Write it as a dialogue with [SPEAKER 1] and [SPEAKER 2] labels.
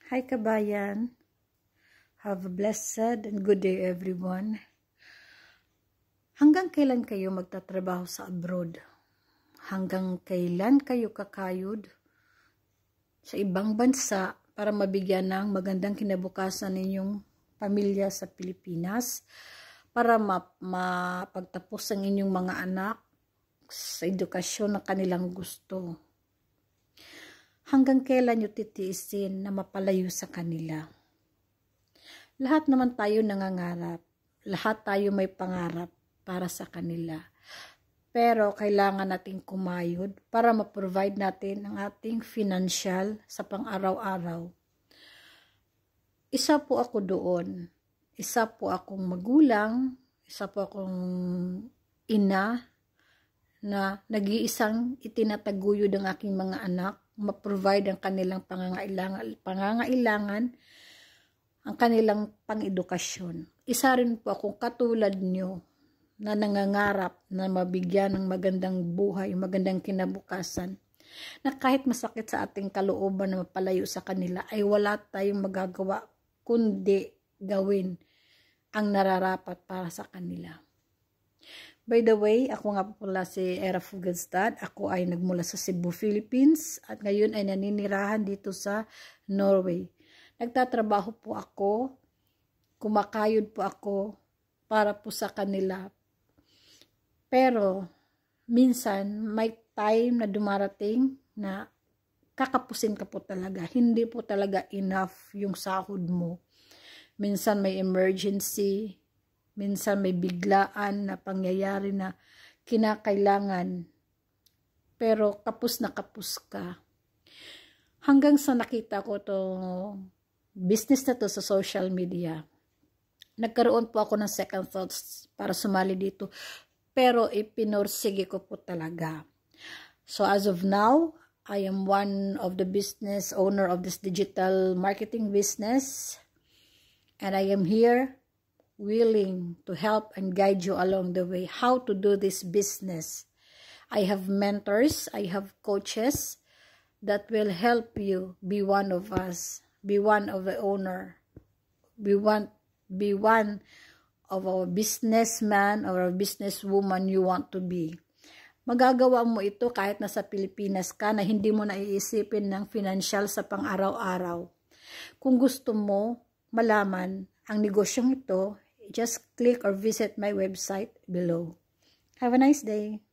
[SPEAKER 1] Hi kabayan, have a blessed and good day everyone. Hanggang kailan kayo magtatrabaho sa abroad? Hanggang kailan kayo kakayod sa ibang bansa para mabigyan ng magandang kinabukasan ninyong pamilya sa Pilipinas? Para mapagtapos ang inyong mga anak sa edukasyon na kanilang gusto? Hanggang kailan nyo titiisin na mapalayo sa kanila? Lahat naman tayo nangangarap. Lahat tayo may pangarap para sa kanila. Pero kailangan nating kumayod para ma-provide natin ang ating financial sa pang-araw-araw. Isa po ako doon. Isa po akong magulang. Isa po akong ina na nag-iisang itinataguyod ang aking mga anak, ma-provide ang kanilang pangangailangan, ang kanilang pang-edukasyon. Isa rin po akong katulad nyo na nangangarap na mabigyan ng magandang buhay, magandang kinabukasan, na kahit masakit sa ating kalooban na mapalayo sa kanila, ay wala tayong magagawa kundi gawin ang nararapat para sa kanila. By the way, ako nga po pala si Era Fugelstad. Ako ay nagmula sa Cebu, Philippines at ngayon ay naninirahan dito sa Norway. Nagtatrabaho po ako, kumakayod po ako para po sa kanila. Pero minsan may time na dumarating na kakapusin ka po talaga. Hindi po talaga enough yung sahod mo. Minsan may emergency, minsan may biglaan na pangyayari na kinakailangan, pero kapos na kapos ka. Hanggang sa nakita ko itong business na to sa social media, nagkaroon po ako ng second thoughts para sumali dito, pero ipinorsige ko po talaga. So as of now, I am one of the business owner of this digital marketing business, and I am here willing to help and guide you along the way how to do this business. I have mentors, I have coaches that will help you be one of us, be one of the owner, be one of our businessman or a businesswoman you want to be. Magagawa mo ito kahit nasa Pilipinas ka na hindi mo naiisipin ng financial sa pang-araw-araw. Kung gusto mo malaman ang negosyong ito, just click or visit my website below. Have a nice day.